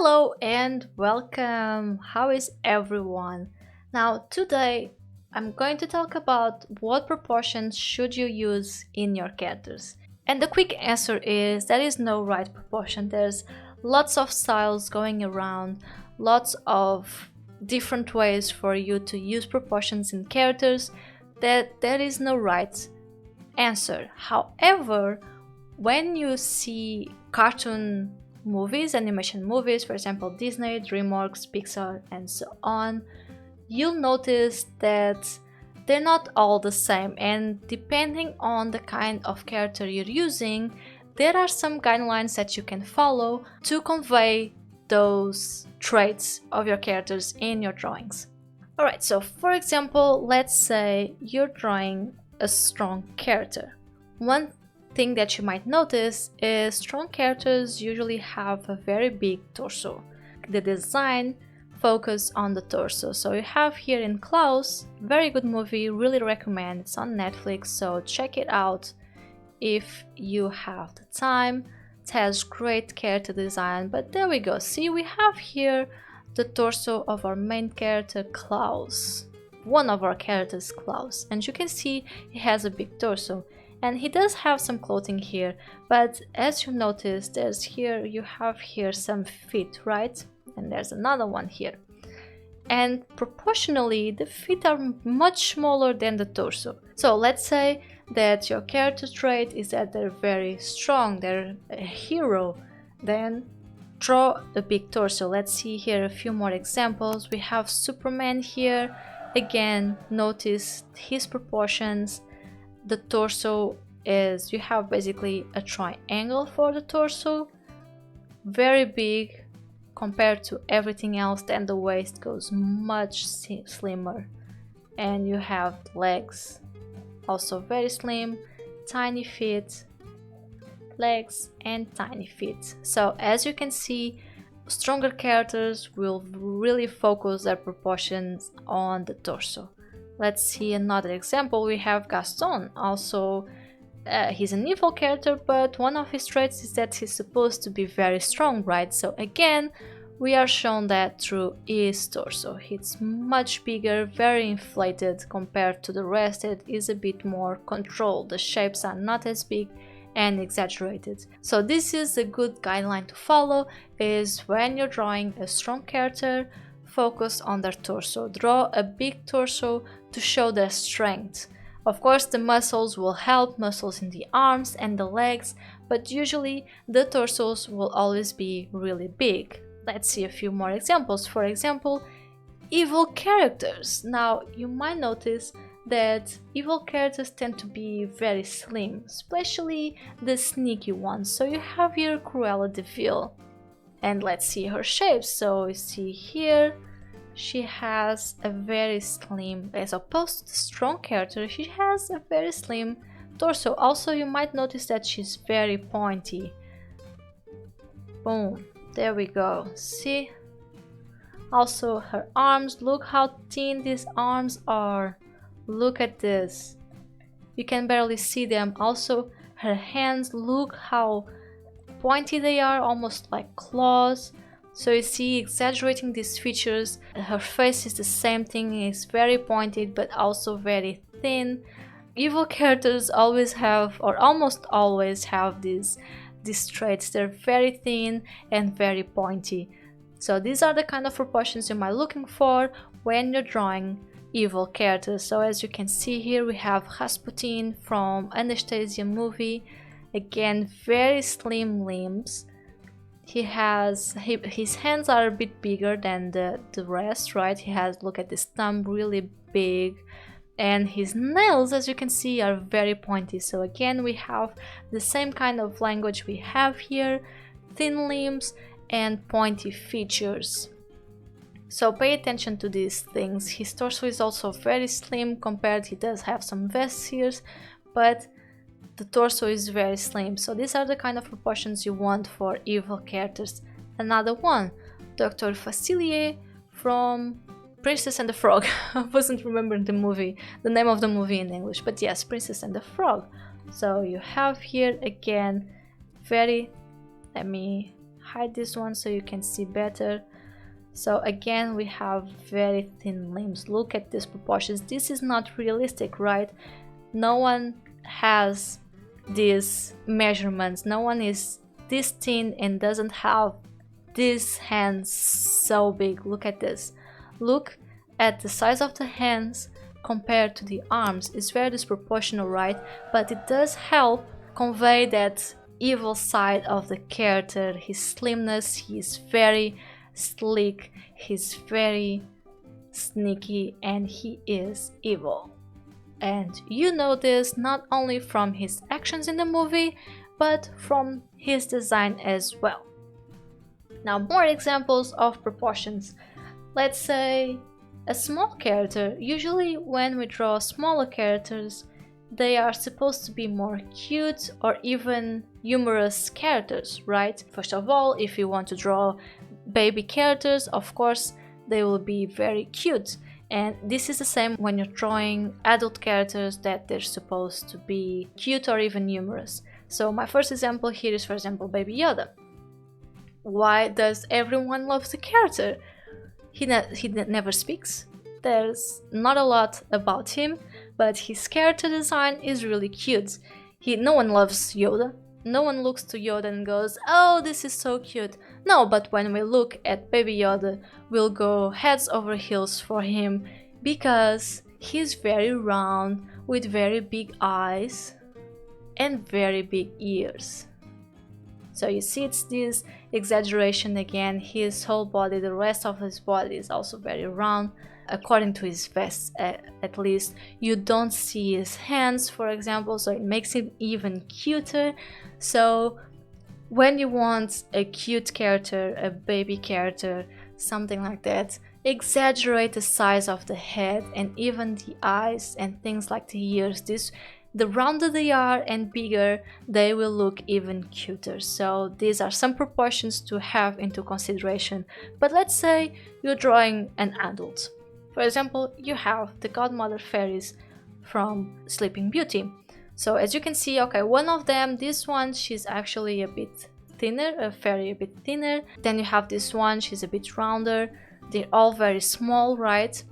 Hello and welcome. How is everyone? Now, today I'm going to talk about what proportions should you use in your characters. And the quick answer is there is no right proportion. There's lots of styles going around, lots of different ways for you to use proportions in characters. That there is no right answer. However, when you see cartoon movies, animation movies, for example, Disney, DreamWorks, Pixar, and so on, you'll notice that they're not all the same, and depending on the kind of character you're using, there are some guidelines that you can follow to convey those traits of your characters in your drawings. Alright, so for example, let's say you're drawing a strong character. One thing that you might notice is strong characters usually have a very big torso. The design focus on the torso. So you have here in Klaus, very good movie, really recommend. It's on Netflix, so check it out if you have the time. It has great character design, but there we go. See, we have here the torso of our main character Klaus. One of our characters, Klaus, and you can see he has a big torso. And he does have some clothing here, but as you notice, you have here some feet, right? And there's another one here. And proportionally, the feet are much smaller than the torso. So let's say that your character trait is that they're very strong, they're a hero. Then draw a big torso. Let's see here a few more examples. We have Superman here. Again, notice his proportions. The torso is, you have basically a triangle for the torso, very big compared to everything else. Then the waist goes much slimmer, and you have legs also very slim, tiny feet, legs and tiny feet. So as you can see, stronger characters will really focus their proportions on the torso. Let's see another example. We have Gaston. Also, he's an evil character, but one of his traits is that he's supposed to be very strong, right? So again, we are shown that through his torso. It's much bigger, very inflated compared to the rest. It is a bit more controlled. The shapes are not as big and exaggerated. So this is a good guideline to follow, is when you're drawing a strong character, focus on their torso. Draw a big torso to show their strength. Of course, the muscles will help, muscles in the arms and the legs, but usually the torsos will always be really big. Let's see a few more examples. For example, evil characters. Now, you might notice that evil characters tend to be very slim, especially the sneaky ones. So you have here Cruella de Vil. And let's see her shapes. So you see here, she has a very slim, as opposed to the strong character, she has a very slim torso. Also, you might notice that she's very pointy. Boom, there we go. See? Also, her arms, look how thin these arms are. Look at this. You can barely see them. Also, her hands, look how pointy they are, almost like claws. So you see, exaggerating these features. Her face is the same thing, it's very pointed but also very thin. Evil characters always have, or almost always have, these traits. They're very thin and very pointy. So these are the kind of proportions you might be looking for when you're drawing evil characters. So as you can see here, we have Rasputin from Anastasia movie. Again, very slim limbs. His hands are a bit bigger than the rest, right? He has, look at this thumb, really big, and his nails, as you can see, are very pointy. So again, we have the same kind of language we have here, thin limbs and pointy features. So pay attention to these things. His torso is also very slim compared, he does have some vests here, but the torso is very slim. So these are the kind of proportions you want for evil characters. Another one, Dr. Facilier from Princess and the Frog. I wasn't remembering the name of the movie in English, but yes, Princess and the Frog. So you have here again very, let me hide this one so you can see better. So again, we have very thin limbs. Look at these proportions. This is not realistic, right? No one has these measurements. No one is this thin and doesn't have these hands so big. Look at this. Look at the size of the hands compared to the arms. It's very disproportional, right? But it does help convey that evil side of the character, his slimness. He's very sleek, he's very sneaky, and he is evil. And you know this not only from his actions in the movie, but from his design as well. Now, more examples of proportions. Let's say a small character. Usually when we draw smaller characters, they are supposed to be more cute or even humorous characters, right? First of all, if you want to draw baby characters, of course they will be very cute, and this is the same when you're drawing adult characters, that they're supposed to be cute or even humorous. So my first example here is, for example, Baby Yoda. Why does everyone love the character? He never speaks, there's not a lot about him, but his character design is really cute. No one loves Yoda. No one looks to Yoda and goes, oh, this is so cute. No, but when we look at Baby Yoda, we'll go heads over heels for him because he's very round with very big eyes and very big ears. So you see, it's this exaggeration again. His whole body, the rest of his body is also very round. According to his vest, at least, you don't see his hands, for example, so it makes him even cuter. So when you want a cute character, a baby character, something like that, exaggerate the size of the head and even the eyes and things like the ears. The rounder they are and bigger, they will look even cuter. So these are some proportions to have into consideration. But let's say you're drawing an adult. For example, you have the godmother fairies from Sleeping Beauty. So as you can see, okay, one of them, this one, she's actually a bit thinner, a fairy a bit thinner. Then you have this one, she's a bit rounder. They're all very small, right?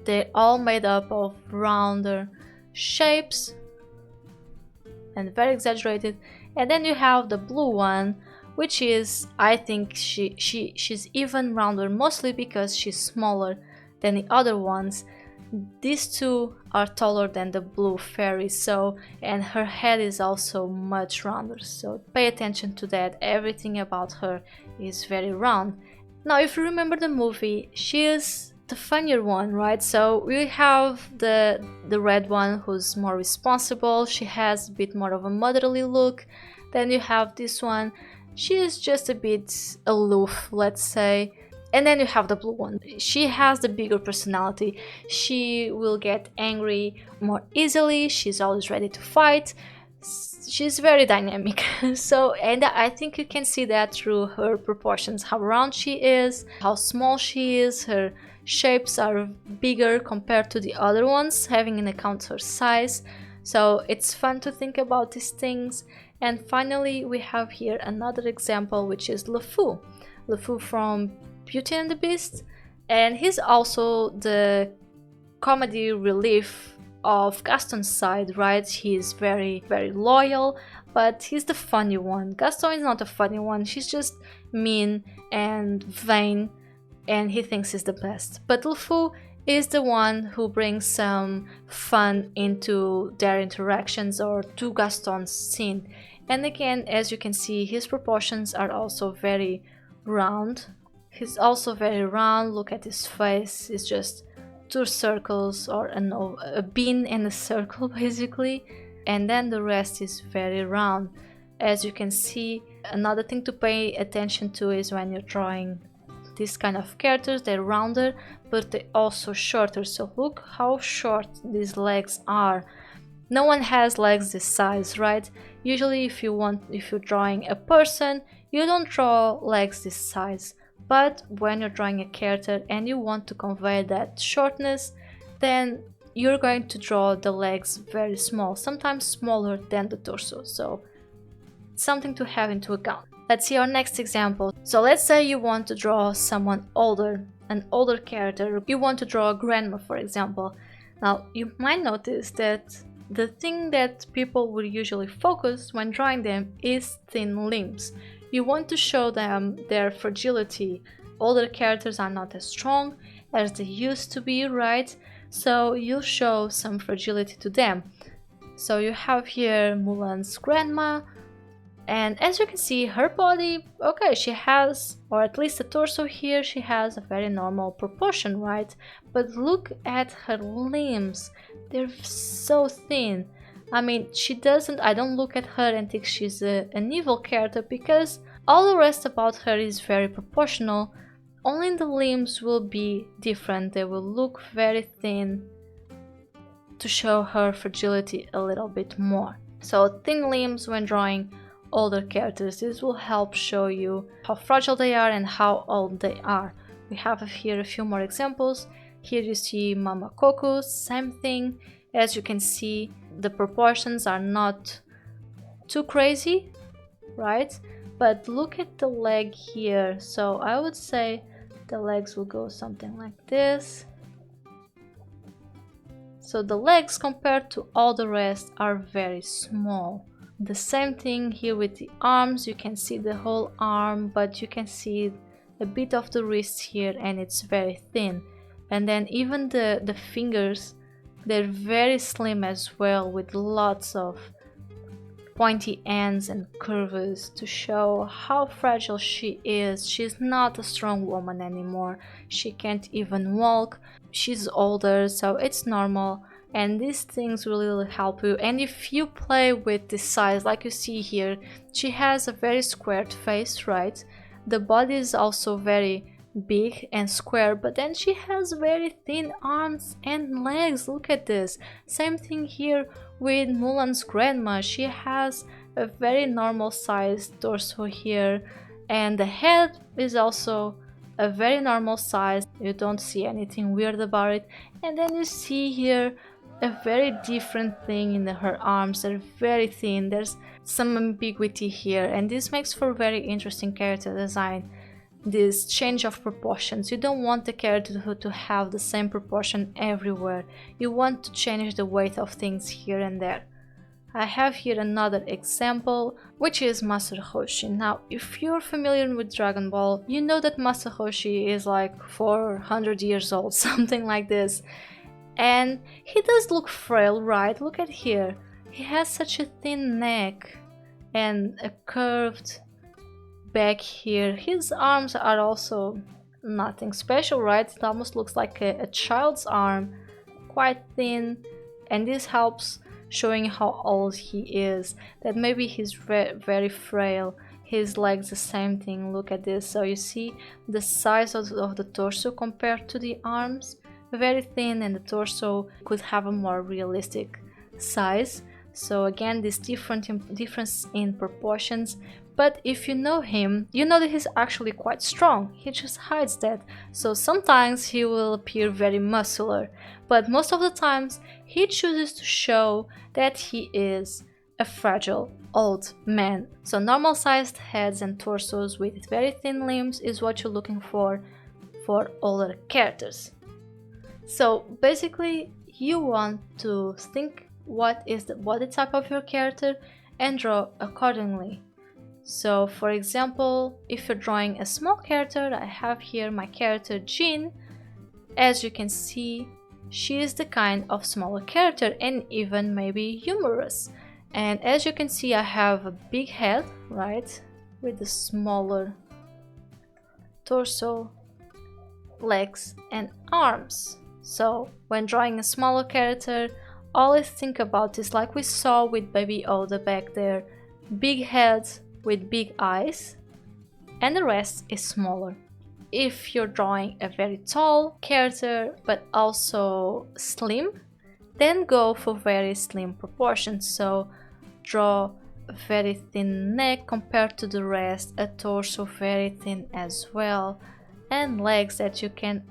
They're all made up of rounder shapes and very exaggerated. And then you have the blue one, which is, I think she's even rounder, mostly because she's smaller than the other ones. These two are taller than the blue fairy, so, and her head is also much rounder, so pay attention to that. Everything about her is very round. Now, if you remember the movie, she is the funnier one, right? So we have the red one, who's more responsible. She has a bit more of a motherly look. Then you have this one, she is just a bit aloof, let's say. And then you have the blue one. She has the bigger personality. She will get angry more easily. She's always ready to fight. She's very dynamic. So, and I think you can see that through her proportions, how round she is, how small she is. Her shapes are bigger compared to the other ones, having in account her size. So it's fun to think about these things. And finally, we have here another example, which is LeFou. LeFou from Beauty and the Beast, and he's also the comedy relief of Gaston's side, right? He's very, very loyal, but he's the funny one. Gaston is not a funny one, he's just mean and vain, and he thinks he's the best. But LeFou is the one who brings some fun into their interactions or to Gaston's scene. And again, as you can see, his proportions are also very round. He's also very round. Look at his face, it's just two circles, or a bean and a circle basically, and then the rest is very round. As you can see, another thing to pay attention to is when you're drawing this kind of characters, they're rounder but they're also shorter. So look how short these legs are. No one has legs this size, right? Usually if you're drawing a person, you don't draw legs this size. But when you're drawing a character and you want to convey that shortness, then you're going to draw the legs very small, sometimes smaller than the torso. So it's something to have into account. Let's see our next example. So let's say you want to draw someone older, an older character. You want to draw a grandma, for example. Now, you might notice that the thing that people will usually focus when drawing them is thin limbs. You want to show them their fragility. Older characters are not as strong as they used to be, right? So you show some fragility to them. So you have here Mulan's grandma, and as you can see, her body, okay, she has, or at least the torso here, she has a very normal proportion, right? But look at her limbs, they're so thin. I mean, I don't look at her and think she's an evil character, because all the rest about her is very proportional. Only the limbs will be different, they will look very thin to show her fragility a little bit more. So thin limbs when drawing older characters, this will help show you how fragile they are and how old they are. We have here a few more examples. Here you see Mama Coco, same thing. As you can see, the proportions are not too crazy, right? But look at the leg here. So I would say the legs will go something like this. So the legs compared to all the rest are very small. The same thing here with the arms, you can see the whole arm, but you can see a bit of the wrist here and it's very thin. And then even the fingers, they're very slim as well, with lots of pointy ends and curves to show how fragile she is. She's not a strong woman anymore, she can't even walk, she's older, so it's normal. And these things really help you. And if you play with the size, like you see here, she has a very squared face, right? The body is also very big and square, but then she has very thin arms and legs. Look at this. Same thing here with Mulan's grandma. She has a very normal sized torso here, and the head is also a very normal size. You don't see anything weird about it. And then you see here a very different thing in her arms. They're very thin, there's some ambiguity here, and this makes for very interesting character design. This change of proportions, you don't want the character to have the same proportion everywhere, you want to change the weight of things here and there. I have here another example, which is Master Roshi. Now, if you're familiar with Dragon Ball, you know that Master Roshi is like 400 years old, something like this. And he does look frail, right? Look at here. He has such a thin neck and a curved back here. His arms are also nothing special, right? It almost looks like a child's arm, quite thin. And this helps showing how old he is, that maybe he's very frail. His legs, the same thing. Look at this. So you see the size of the torso compared to the arms. Very thin, and the torso could have a more realistic size. So again, this difference in proportions. But if you know him, you know that he's actually quite strong. He just hides that. So sometimes he will appear very muscular, but most of the times he chooses to show that he is a fragile old man. So normal sized heads and torsos with very thin limbs is what you're looking for older characters. So basically, you want to think what is the body type of your character and draw accordingly. So for example, if you're drawing a small character, I have here my character Jean. As you can see, she is the kind of smaller character and even maybe humorous. And as you can see, I have a big head, right, with a smaller torso, legs and arms. So when drawing a smaller character, always think about this, like we saw with Baby Oda back there. Big head with big eyes, and the rest is smaller. If you're drawing a very tall character but also slim, then go for very slim proportions. So draw a very thin neck compared to the rest, a torso very thin as well, and legs that you can't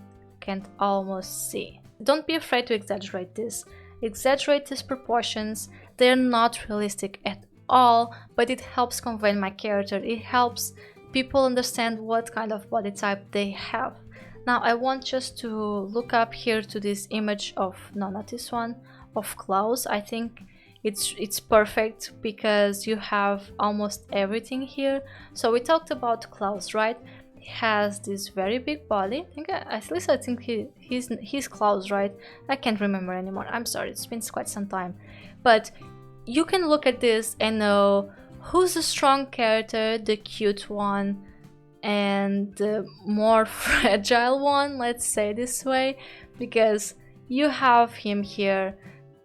almost see. Don't be afraid to exaggerate this. Exaggerate these proportions, they're not realistic at all, but it helps convey my character. It helps people understand what kind of body type they have. Now I want just to look up here to this image of, no, not this one, of Klaus. I think it's perfect because you have almost everything here. So we talked about Klaus, right? He has this very big body. At least I think he's Klaus, right? I can't remember anymore. I'm sorry, it's been quite some time. But you can look at this and know who's the strong character, the cute one, and the more fragile one, let's say this way, because you have him here,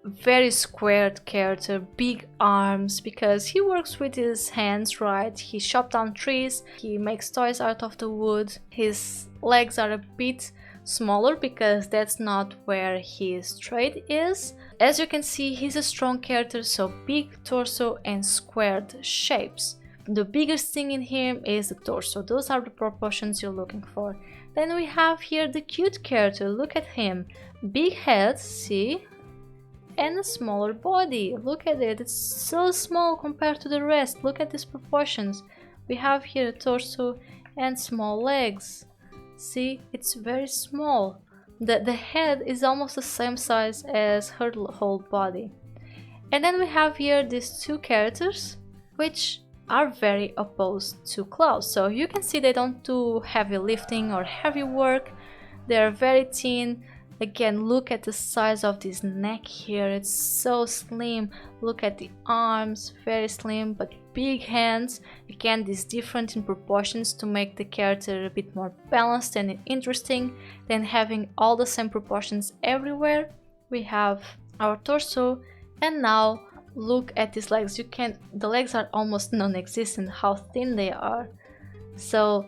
very squared character, big arms, because he works with his hands, right? He chops down trees, he makes toys out of the wood. His legs are a bit smaller because that's not where his trait is. As you can see, he's a strong character, so big torso and squared shapes. The biggest thing in him is the torso. Those are the proportions you're looking for. Then we have here the cute character. Look at him. Big head, see? And a smaller body. Look at it. It's so small compared to the rest. Look at these proportions. We have here a torso and small legs. See? It's very small. The head is almost the same size as her whole body. And then we have here these two characters, which are very opposed to Klaus. So you can see they don't do heavy lifting or heavy work. They're very thin. Again, look at the size of this neck here. It's so slim. Look at the arms, very slim but big hands. Again, this different in proportions to make the character a bit more balanced and interesting than having all the same proportions everywhere. We have our torso, and now look at these legs. The legs are almost non-existent, how thin they are. So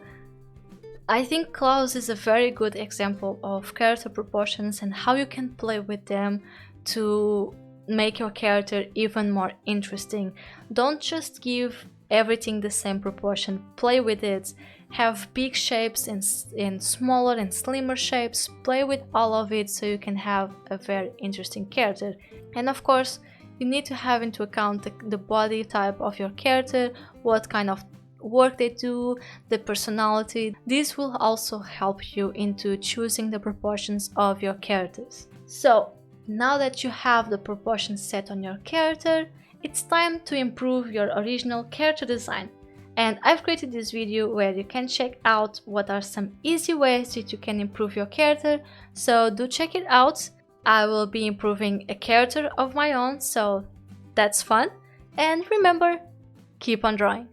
I think Klaus is a very good example of character proportions and how you can play with them to make your character even more interesting. Don't just give everything the same proportion, play with it. Have big shapes and smaller and slimmer shapes, play with all of it so you can have a very interesting character. And of course, you need to have into account the body type of your character, what kind of work they do, the personality. This will also help you into choosing the proportions of your characters. So now that you have the proportions set on your character, it's time to improve your original character design. And I've created this video where you can check out what are some easy ways that you can improve your character, so do check it out. I will be improving a character of my own, so that's fun. And remember, keep on drawing.